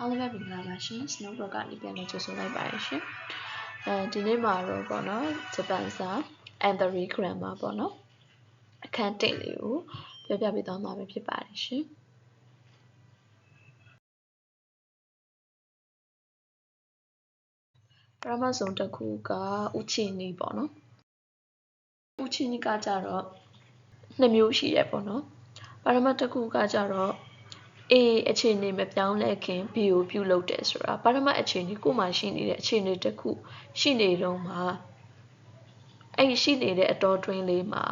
အားလုံးပဲမင်္ဂလာပါရှင် Snow Blog ကနေပြန်လည်ကြိုဆိုလိုက်ပါရရှင်ဒီနေ့မှာတော့ပေါ့နော်ဂျပန်စာ and the grammar ပေါ့နော်အခန်း1လေးကိုပြောပြပေးသွားမှာပဲဖြစ်ပါတယ်ရှင်ပထမဆုံးတစ်ခုကဥချီနီပေါ့နော်ဥချီနီကကြတော့2မျိုးရှိတယ်ပေါ့နော်ပထမတစ်ခုကကြတော့ A အခြေအနေမပြောင်းလဲခင် B ကိုပြုလုပ်တယ်ဆိုတာပထမအခြေအနေကိုမှရှိနေတဲ့အခြေအနေတစ်ခုရှိနေတော့မှာအဲ့ရှိနေတဲ့အတော်တွင်းလေးမှာ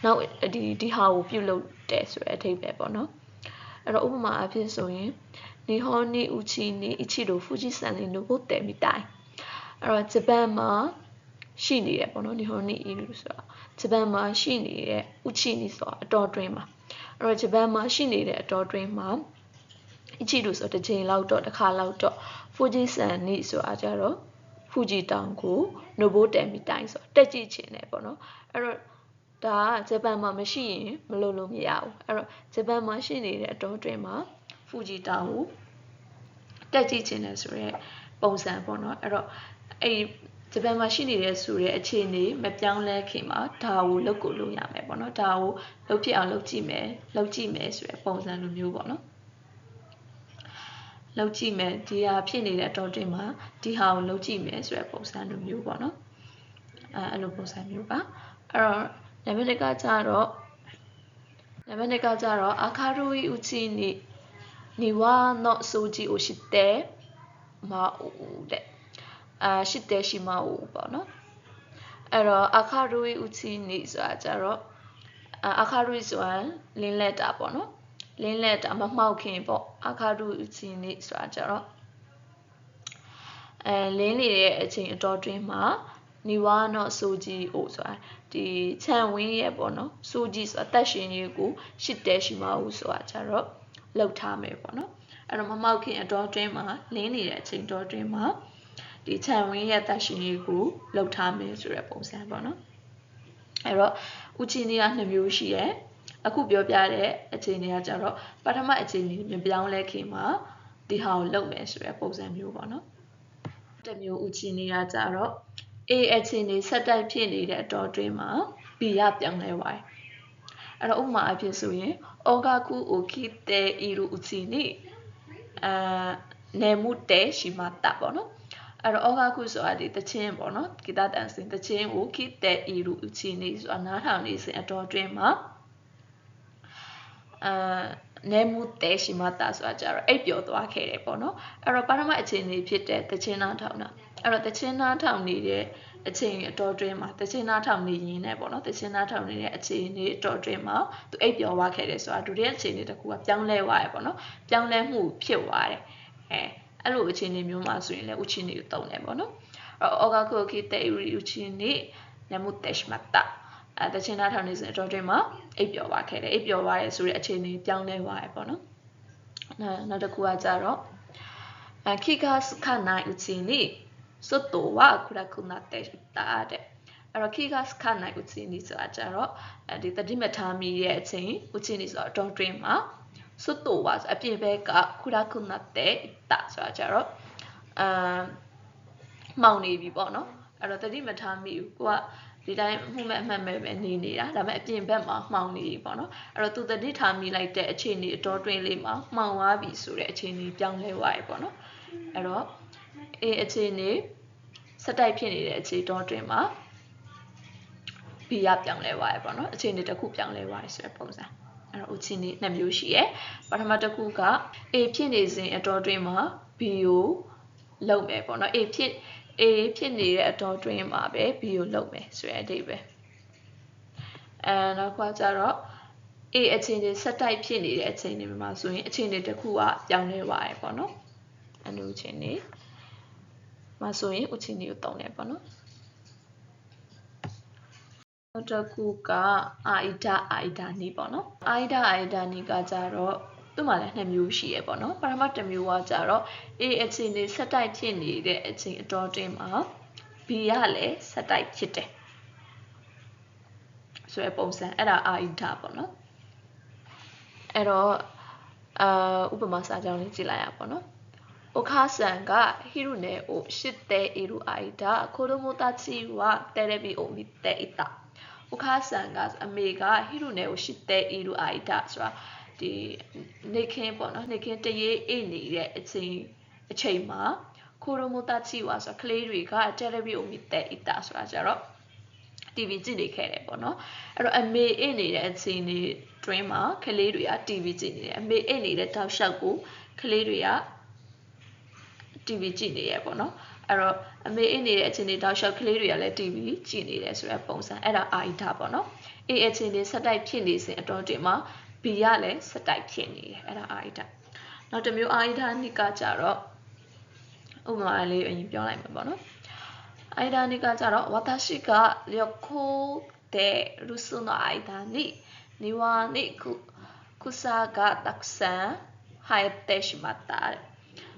နောက်ဒီဟာကိုပြုလုပ်တယ်ဆိုတဲ့အဓိပ္ပာယ်ပေါ့နော်အဲ့တော့ဥပမာအဖြစ်ဆိုရင်နီဟောနီဥချီနီအချီတို့ဖူဂျီဆန်လီနိုကိုတဲမီတိုင်အဲ့တော့ဂျပန်မှာရှိနေတယ်ပေါ့နော်နီဟောနီအီလူဆိုတာဂျပန်မှာရှိနေတဲ့ဥချီနီဆိုတာအတော်တွင်းမှာအဲ့တော့ဂျပန်မှာရှိနေတဲ့အတော်တွင်းမှာအချီတို့ဆိုတစ်ချိန်လောက်တော့တစ်ခါလောက်တော့ဖူဂျီဆန်နီဆိုတာကြတော့ဖူဂျီတောင်ကိုနိုဘိုတဲမီတိုင်ဆိုတက်ကြည့်ချင်တယ်ပေါ့နော်အဲ့တော့ဒါကဂျပန်မှာမရှိရင်မလုပ်လို့မရဘူးအဲ့တော့ဂျပန်မှာရှိနေတဲ့အတော်တွင်းမှာဖူဂျီတောင်ကိုတက်ကြည့်ချင်တယ်ဆိုရဲပုံစံပေါ့နော်အဲ့တော့အဲ့ဂျပန်မှာရှိနေတဲ့ဆိုရဲအခြေအနေမပြောင်းလဲခင်မှာဒါကိုလုပ်ကိုလုပ်ရမယ်ပေါ့နော်ဒါကိုလုပ်ဖြစ်အောင်လုပ်ကြည့်မယ်ဆိုရဲပုံစံလိုမျိုးပေါ့နော်လုပ်ကြည့်မယ်ဒီဟာဖြစ်နေတဲ့အတော်တွင်းမှာဒီဟာကိုလုပ်ကြည့်မယ်ဆိုရဲပုံစံလိုမျိုးပေါ့နော်အဲ့လိုပုံစံမျိုးပါအဲ့တော့နံပါတ်1ကကြတော့အခါရိုဥချီနီဝါနော့ဆိုဂျီကိုရှိတဲ့မဦးတဲ့ရှိတဲ့ရှိမဦးပေါ့နော်အဲ့တော့အခါရိုဥချီနီဆိုတာကြတော့အခါရိုဆိုတာလင်းလက်တာပေါ့နော်လင်းလက်တာမမှောက်ခင်ပေါ့အခါရိုဥချီနီဆိုတာကြတော့လင်းနေတဲ့အချိန်အတော်တွင်းမှာနီဝါနော့ဆိုဂျီအိုဆိုတာဒီခြံဝင်းရဲ့ပေါ့နော်ဆိုဂျီဆိုတာအသက်ရှင်ရေးကိုရှိတဲ့ရှိမဦးဆိုတာကြတော့လောက်ထားမယ်ပေါ့နော်အဲ့တော့မမောက်ခင်အတော်တွင်းမှာလင်းနေတဲ့အချိန်တော်တွင်းမှာဒီခြံဝင်းရဲ့အသက်ရှင်ရေးကိုလောက်ထားမယ်ဆိုတဲ့ပုံစံပေါ့နော်အဲ့တော့ဥချီနီက2မျိုးရှိရယ်အခုပြောပြတဲ့အချိန်တွေကကြတော့ပထမအချိန်ကြီးမပြောင်းလဲခင်မှာဒီဟာကိုလုပ်မယ်ဆိုတဲ့ပုံစံမျိုးပေါ့နော်တစ်မျိုးဥချီနီကကြတော့ A အချိန်ကြီးဆက်တိုက်ဖြစ်နေတဲ့အတော်တွင်းမှာ B ရပြောင်းလဲသွားတယ်အဲ့တော့ဥပမာအဖြစ်ဆိုရင်ဩဂါကူအိုခိတေအီရူဥချီနီနေမှုတေရှိမတာပေါ့နော်အဲ့တော့ဩဂါကူဆိုတာဒီတချင်းပေါ့နော်ဂီတတန်စင်တချင်းကိုခိတေအီရူဥချီနီဆိုတာနားထောင်နေစဉ်အတော်တွင်းမှာနေမှုတေရှိမတာဆိုတာကြတော့အိပ်ပျော်သွားခဲ့တယ်ပေါ့နော်အဲ့တော့ပထမအချိန်လေးဖြစ်တဲ့တချင်းနားထောင်တာအဲ့တော့တချင်းနားထောင်နေတဲ့အချိန်အတော်တွင်းမှာတချင်းနားထောင်နေရင်းနဲ့ပေါ့နော်တချင်းနားထောင်နေတဲ့အချိန်လေးအတော်တွင်းမှာသူအိပ်ပျော်သွားခဲ့တယ်ဆိုတာဒုတိယအချိန်လေးတစ်ခုကပြောင်းလဲသွားတယ်ပေါ့နော်ပြောင်းလဲမှုဖြစ်သွားတယ်အဲ့လိုအချိန်လေးမျိုးမှာဆိုရင်လည်းဥချီနီကိုတုံးတယ်ပေါ့နော်အော်ဂါကိုခိတေရီဥချီနီနမှုတေရှမတာတချင်းနားထောင်နေစဉ်အတော်တွင်းမှာအိပ်ပျော်သွားခဲ့တယ်အိပ်ပျော်သွားတယ်ဆိုတဲ့အချိန်လေးပြောင်းလဲသွားတယ်ပေါ့နော်နောက်တစ်ခုကကြတော့ခိဂါစခနိုင်ဥချီနီ外は暗くなっていたတဲ့အဲ့တော့ ခိဂါစခနိုင်ဥချီနီဆိုတာကြတော့ဒီတတိမထားမီရဲ့အချိန်ဥချီနီဆိုတော့တော်တွင်းမှာ外はအပြင်ဘက်က暗くなっていたဆိုတာကြတော့မှောင်နေပြီပေါ့နော်အဲ့တော့တတိမထားမီကိုကဒီတိုင်းမှုမဲ့အမှတ်မဲ့ပဲနေနေတာဒါပေမဲ့အပြင်ဘက်မှာမှောင်နေပြီပေါ့နော်အဲ့တော့သူတတိထားမိလိုက်တဲ့အခြေအနေအတော်တွင်းလေးမှာမှောင်သွားပြီဆိုတဲ့အခြေအနေပြောင်းလဲသွားပြီပေါ့နော်အဲ့တော့အခြေအနေစက်တိုက်ဖြစ်နေတဲ့အခြေတော်တွင်းမှာ B ရပြောင်းလဲသွားပြီပေါ့နော်အခြေအနေတစ်ခုပြောင်းလဲသွားပြီဆိုတဲ့ပုံစံအဲ့တော့အခြေအနေ2မျိုးရှိရယ်ပထမတစ်ခုက A ဖြစ်နေစဉ်အတော်တွင်းမှာ B ကိုလုပ်မယ်ပေါ့နော် A ဖြစ်နေတဲ့အတော်တွင်းမှာပဲ B ကိုလုပ်မယ်ဆိုတဲ့အဓိပ္ပာယ်နောက်ကကြတော့ A အခြေအနေစက်တိုက်ဖြစ်နေတဲ့အချိန်တွေမှာဆိုရင်အခြေအနေတစ်ခုကပြောင်းလဲသွားတယ်ပေါ့နော်အဲ့လိုအခြေအနေမှာဆိုရင်ဥချီနီကိုတုံးတယ်ပေါ့နော်နောက်တစ်ခုကအာဣဒာနီပေါ့နော်အာဣဒာနီကကြတော့သူ့မှာလည်း2မျိုးရှိရပေါ့နော်ပထမတစ်မျိုးကကြတော့ A အချိန်နေဆက်တိုက်ဖြစ်နေတဲ့အချိန်အတော်တွင်းမှာ B ရလည်းဆက်တိုက်ဖြစ်တယ်ဆိုရပုံစံအဲ့ဒါအာဣဒပေါ့နော်အဲ့တော့ဥပမာစာကြောင်းလေးကြည့်လိုက်ရပါပေါ့နော် 오카산가 히루네 오 시대 이루 아이다 코도모다치와 테레비 오 밑에 있다. 오카산가 아메가 히루네 오 시대 이루 아이다.ဆိုတာဒီနေခင်းပေါ့နော်နေခင်းတရေအိတ်နေတဲ့အချိန်မှာ코도모다치와ဆိုတာကလေးတွေက테레비 오 밑에 있다ဆိုတာကြတော့ TV ကြည့်နေခဲ့တယ်ပေါ့နော်အဲ့တော့အမေအိတ်နေတဲ့အချိန်တွေတွင်းမှာကလေးတွေက TV ကြည့်နေတယ်အမေအိတ်နေတဲ့တောက်လျှောက်ကိုကလေးတွေက TV ကြည့်နေရပေါ့နော်အဲ့တော့အမေအိတ်နေတဲ့အချိန်တွေတောက်လျှောက်ကလေးတွေကလည်း TV ကြည့်နေတယ်ဆိုတဲ့ပုံစံအဲ့ဒါအာဣဒပေါ့နော် A အချိန်တွေဆက်တိုက်ဖြစ်နေစဉ်အတော်တွင်မှာ B ကလည်းဆက်တိုက်ဖြစ်နေတယ်အဲ့ဒါအာဣဒနောက်တစ်မျိုးအာဣဒနိကကြတော့ဥပမာလေးအရင်ပြောလိုက်မှာပေါ့နော်အာဣဒနိကကြတော့ဝါတာရှိကလျော်ခိုးတဲ့ရုစုの間に庭に草がたくさん生えてしまった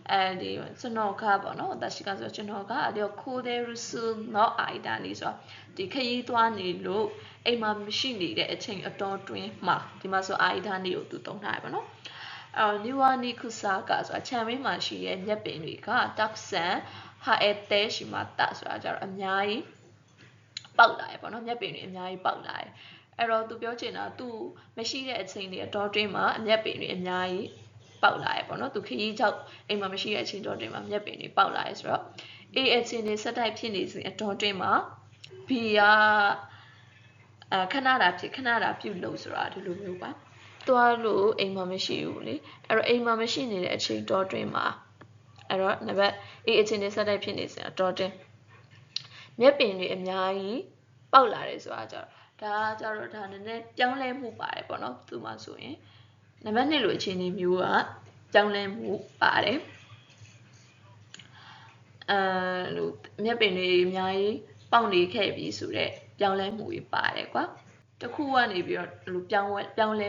အဲဒီကျွန်တော်ကပေါ့နော်私ကဆိုကျွန်တော်ကလျော်ခိုးတဲ့ရုစုの間にဆိုဒီခရီးသွားနေလို့အိမ်မှာမရှိနေတဲ့အချိန်အတော်တွင်းမှာဒီမှာဆိုအာဣဒနိကိုသူသုံးထားရပါတော့နိဝါနိကုစာကဆိုတာခြံဝင်းမှာရှိတဲ့မြက်ပင်တွေကတက်ဆန်ဟာအတဲရှိမှတဆိုတာကြတော့အများကြီးပေါက်လာရပေါ့နော်မြက်ပင်တွေအများကြီးပေါက်လာတယ်အဲ့တော့သူပြောချင်တာသူမရှိတဲ့အချိန်တွေအတော်တွင်းမှာအမြက်ပင်တွေအများကြီးပေါက်လာရပေါ့နော်သူခရီးကြောက်အိမ်မှာမရှိတဲ့အချိန်တော်တွင်းမှာမြက်ပင်တွေပေါက်လာရဆိုတော့ A အချိန်တွေဆက်တိုက်ဖြစ်နေစဉ်အတော်တွင်းမှာ B ကခဏတာဖြစ်ခဏတာပြုတ်လို့ဆိုတာဒီလိုမျိုးပါသွားလို့အိမ်မှာမရှိဘူးလေအဲ့တော့အိမ်မှာမရှိနေတဲ့အချိန်တော်တွင်းမှာအဲ့တော့နံပါတ် A အချိန်တွေဆက်တိုက်ဖြစ်နေစဉ်အတော်တွင်းမျက်ပင်တွေအများကြီးပေါက်လာတယ်ဆိုတာကြတော့ဒါနည်းနည်းပြောင်းလဲမှုပါတယ်ပေါ့နော်သူမှဆိုရင်နံပါတ်2လိုအခြေအနေမျိုးကပြောင်းလဲမှုပါတယ်လို့မျက်ပင်တွေအများကြီးပေါက်နေခဲ့ပြီဆိုတော့ပြောင်းလဲမှုတွေပါတယ်ကွာတခုကနေပြီးတော့လူပြောင်းလဲ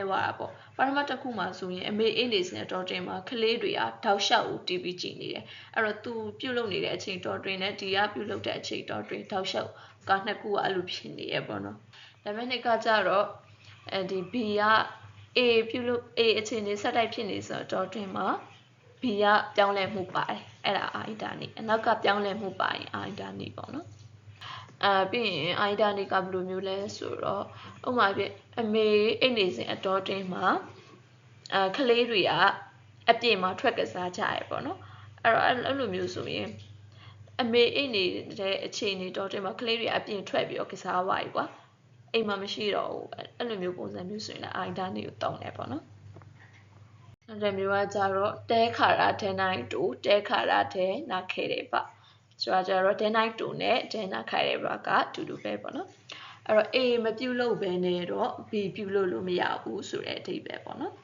သွားတာပေါ့ပထမတစ်ခုမှာဆိုရင်အမေအိတ်နေစဉ်တော်တွင်မှာကလေးတွေကတောက်လျှောက်ကို TV ကြည့်နေတယ်အဲ့တော့သူပြုတ်လုပ်နေတဲ့အချိန်တော်တွင်နဲ့ဒီကပြုတ်လုပ်တဲ့အချိန်တော်တွင်တောက်လျှောက်ကနှစ်ခုကအဲ့လိုဖြစ်နေရပေါ့နော်ဒါပေမဲ့နှစ်ကကြတော့ဒီ B က A ပြုတ်လုပ် A အချိန်တွေဆက်တိုက်ဖြစ်နေဆိုတော့တော်တွင်မှာ B ကပြောင်းလဲမှုပါတယ်အဲ့ဒါအာဣဒနိအနောက်ကပြောင်းလဲမှုပါရင်အာဣဒနိပေါ့နော်ပြီးရင်အာဣဒနိကဘယ်လိုမျိုးလဲဆိုတော့ဥပမာပြအမေအိတ်နေစဉ်အတော်တွင်းမှာကလေးတွေကအပြင်မှာထွက်ကစားကြရပေါ့နော်အဲ့လိုမျိုးဆိုရင်အမေအိတ်နေတဲ့အချိန်တွေတော်တွင်းမှာကလေးတွေအပြင်ထွက်ပြီးတော့ကစားသွားပြီကွာအိမ်မှာမရှိတော့ဘူးအဲ့လိုမျိုးပုံစံမျိုးဆိုရင်လည်းအာဣဒနိကိုတောင်းတယ်ပေါ့နော်အဲ့ဒါမျိုးကကြတော့တဲခါရတဲနိုင်တူတဲခါရတဲနာခဲတယ်ပါဆိုတာကြတော့ day night 2နဲ့ day night ခိုင်တဲ့ဘကအတူတူပဲပေါ့နော်အဲ့တော့ A မပြုတ်လို့ပဲနဲ့တော့ B ပြုတ်လို့မရဘူးဆိုတဲ့အဓိပ္ပာယ်ပေါ့နော်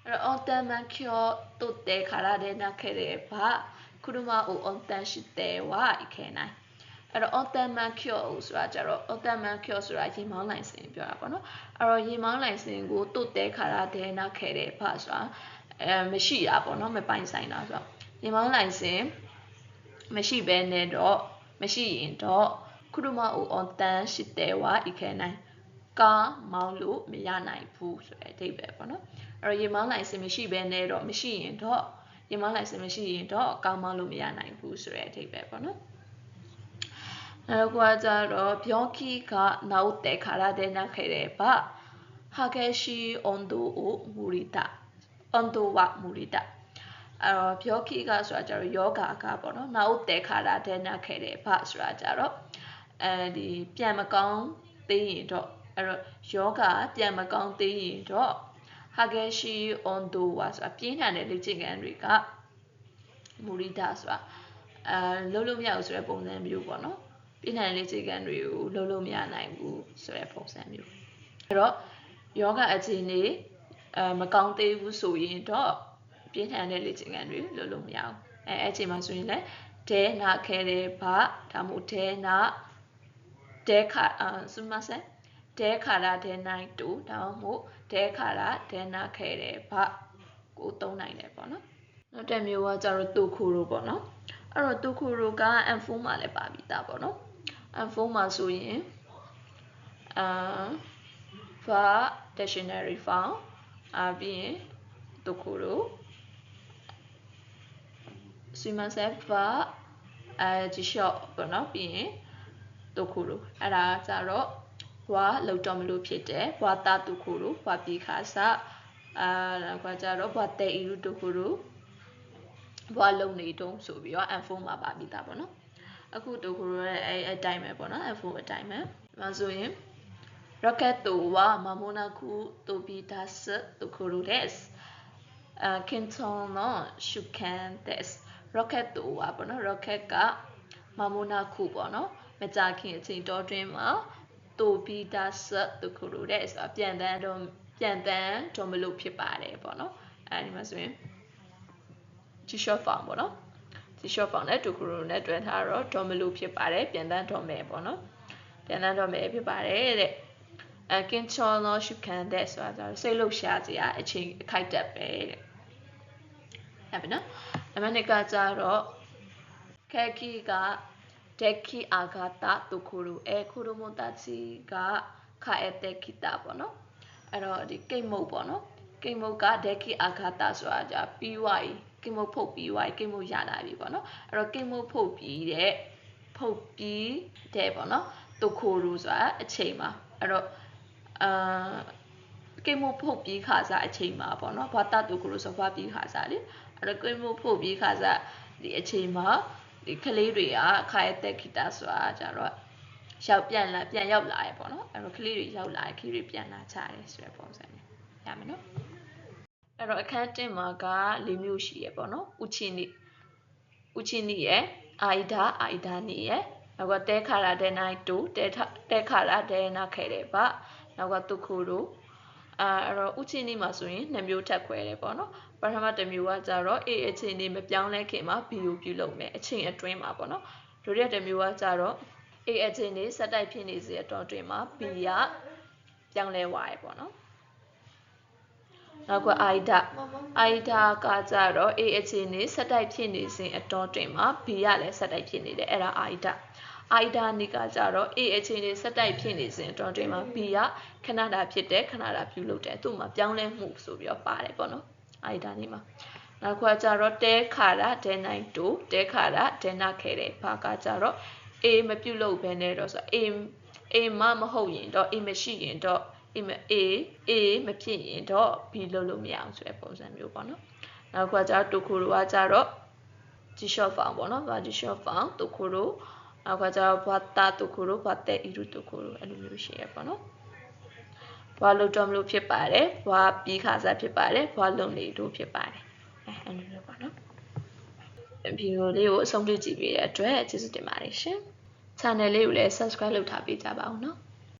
အဲ့တော့ automankyo တုတ်တဲ့ခါရတဲ့နာခဲ့တဲ့ဘာခုနမအို ontan ရှိတဲ့ဝါအခဲနိုင်အဲ့တော့ automankyo ဆိုတာကြတော့ automankyo ဆိုတာရေမောင်းလိုင်စင်ပြောတာပေါ့နော်အဲ့တော့ရေမောင်းလိုင်စင်ကိုတုတ်တဲ့ခါရတဲ့နာခဲ့တဲ့ဘာဆိုတာမရှိတာပေါ့နော်မပိုင်ဆိုင်တာဆိုတော့ရေမောင်းလိုင်စင်မရှိဘဲနဲ့တော့မရှိရင်တော့ခုရမအိုအွန်တန်ရှိတဲ့ဝါဤခဲနိုင်ကားမောင်းလို့မရနိုင်ဘူးဆိုတဲ့အဓိပ္ပာယ်ပေါ့နော်အဲ့တော့ရေမောင်းလိုင်စင်မရှိဘဲနဲ့တော့မရှိရင်တော့ရေမောင်းလိုင်စင်မရှိရင်တော့ကားမောင်းလို့မရနိုင်ဘူးဆိုတဲ့အဓိပ္ပာယ်ပေါ့နော်အဲ့တော့ကြတော့ပြောခီကနောက်တဲ့ခါရတဲ့နာခဲတဲ့ဘာဟာကေရှိအွန်ဒိုအိုမူရီတာOndo wa murida အဲ့တော့ပြောခိကဆိုတာကြတော့ယောဂကပေါ့နော်နောက်တဲခါတာတဲ့နာခဲ့တယ်ဖဆိုတာကြတော့ဒီပြန်မကောင်းသေးရင်တော့အဲ့တော့ယောဂပြန်မကောင်းသေးရင်တော့ဟာဂေရှိ Ondo wa ဆိုတာပြင်းထန်တဲ့လေ့ကျင့်ခန်းတွေကမူရိဒဆိုတာလုံးလို့မရဘူးဆိုတဲ့ပုံစံမျိုးပေါ့နော်ပြင်းထန်တဲ့လေ့ကျင့်ခန်းတွေကိုလုံးလို့မရနိုင်ဘူးဆိုတဲ့ပုံစံမျိုးအဲ့တော့ယောဂအခြေအနေမကောင်းသေးဘူးဆိုရင်တော့ပြင်းထန်တဲ့လေ့ကျင့်ခန်းတွေလုပ်လို့မရဘူးအဲ့ချိန်မှာဆိုရင်လည်းတဲနာခဲတဲ့ဘာဒါမှမဟုတ်တဲနာတဲခါစုမဆက်တဲခါရတဲနိုင်တူဒါမှမဟုတ်တဲခါရတဲနာခဲတဲ့ဘာကိုသုံးနိုင်တယ်ပေါ့နော်နောက်တစ်မျိုးကကျတော့တူခုရိုပေါ့နော်အဲ့တော့တူခုရိုက M4 မှာလည်းပါပြီးသားပေါ့နော် M4 မှာဆိုရင်va dictionary found ပြီးရင်ところすいませんは辞書ပေါ့နော်ပြီးရင်ところအဲ့ဒါကြတော့ဘွားလောက်တော့မလို့ဖြစ်တယ်ဘွားတာところဘွားပြီးခါစားကွာကြတော့ဘွားတဲ့ဤလူところဘွားလုံနေတုံးဆိုပြီးတော့ F4 မှာပါပြီးသားပေါ့နော်အခုところရဲ့အဲ့အတိုင်းပဲပေါ့နော် F4 အတိုင်းပဲဒါဆိုရင်ロケットは間もなく飛び出すところです検討の主権ですロケットはပေါ့နော် rocket က間もなくပေါ့နော်မကြာခင်အချိန်တော်တွင်းမှာ飛び出すところですပြန်တန်းတော့မလို့ဖြစ်ပါတယ်ပေါ့နော်အဲဒီမှာဆိုရင် T-shirt form ပေါ့နော် T-shirt form နဲ့ところနဲ့တွဲထားတော့တော့မလို့ဖြစ်ပါတယ်ပြန်တန်းတော့မယ်ပေါ့နော်ပြန်တန်းတော့မယ်ဖြစ်ပါတယ်တဲ့ကင်းချောနောရှုခံတဲ့ဆိုတာစိတ်လှုပ်ရှားစရာအချိန်အခိုက်တက်ပဲတဲ့ဟုတ်ပြီနော်နံပါတ်2ကကြတော့ခဲကီကဒက်ခီအာဂါတာတိုခိုရိုခိုရိုမိုတာချီကခါအက်တက်ခီတာပေါ့နော်အဲ့တော့ဒီကိတ်မုတ်ပေါ့နော်ကိတ်မုတ်ကဒက်ခီအာဂါတာဆိုတာじゃပြီးွားပြီကိတ်မုတ်ဖုတ်ပြီးွားပြီကိတ်မုတ်ရလာပြီပေါ့နော်အဲ့တော့ကိတ်မုတ်ဖုတ်ပြီးတဲ့ပေါ့နော်တိုခိုရိုဆိုတာအချိန်မှာအဲ့တော့ကိမို့ဖုတ်ပြီးခါစားအချိန်မှာပေါ့နော်ဘာတတူကလို့ဆိုဘာပြီးခါစားလေအဲ့တော့ကိမို့ဖုတ်ပြီးခါစားဒီအချိန်မှာဒီကလေးတွေကခါရတဲ့ဂီတာဆိုတာကြတော့ပြန်ရောက်လာရပေါ့နော်အဲ့တော့ကလေးတွေရောက်လာခလေးတွေပြန်လာချတယ်ဆိုတဲ့ပုံစံနဲ့ရမယ်နော်အဲ့တော့အခန်း1မှာက၄မျိုးရှိရပေါ့နော်ဥချင်းနီရဲ့အာイダနီရဲ့နောက်ကတဲခါရာတဲ့နိုင်တူတဲခါရာတဲ့နာခဲတယ်ပါနောက်ကတုခုတို့အဲ့တော့ဥချင်းနီမှာဆိုရင်2မျိုးထပ်ခွဲတယ်ပေါ့နော်ပထမတစ်မျိုးကကြတော့ A အချိန်လေးမပြောင်းလဲခင်မှာ B ကိုပြုလုပ်မယ်အချိန်အတွင်းမှာပေါ့နော်ဒုတိယတစ်မျိုးကကြတော့ A အချိန်လေးဆက်တိုက်ဖြစ်နေစေအတော်အတွင်းမှာ B ကပြောင်းလဲသွားရပေါ့နော်နောက်ကအိုင်ဒါကကြတော့ A အချိန်လေးဆက်တိုက်ဖြစ်နေစဉ်အတော်အတွင်းမှာ B ကလည်းဆက်တိုက်ဖြစ်နေတယ်အဲ့ဒါအိုင်ဒါနီကကြတော့ A အချိန်လေးဆက်တိုက်ဖြစ်နေစဉ်အတော်အတွင်းမှာ B ကခဏတာဖြစ်တယ်ခဏတာပြုလုပ်တယ်သူ့မှာပြောင်းလဲမှုဆိုပြီးတော့ပါတယ်ပေါ့နော်အိုင်ဒါနီမှာနောက်ကကြတော့တဲခါရာဒဲနိုင်တူတဲခါရာဒဲနာခဲတယ်ဘာကကြတော့ A မပြုလုပ်ဘဲနဲ့တော့ဆို A မဟုတ်ရင်တော့ A မရှိရင်တော့ A မဖြစ်ရင်တော့ B လုပ်လို့မရအောင်ဆိုတဲ့ပုံစံမျိုးပေါ့နော်နောက်ကကြတော့တိုခိုရိုကကြတော့ T-shirt form ပေါ့နော် T-shirt form တိုခိုရိုနောက်ကကြတော့ဘာတာတိုခိုရိုဘာတဲ့ဤရူတိုခိုရိုအဲ့လိုမျိုးရှိရပေါ့နော်ဘွားလုံးတော်မလို့ဖြစ်ပါတယ်ဘွားပြီးခါစားဖြစ်ပါတယ်ဘွားလုံးနေတို့ဖြစ်ပါတယ်အဲ့လိုမျိုးပေါ့နော်ဗီဒီယိုလေးကိုအဆုံးထိကြည့်ပေးတဲ့အတွက်ကျေးဇူးတင်ပါတယ်ရှင် channel လေးကိုလည်း subscribe လုပ်ထားပေးကြပါဦးနော်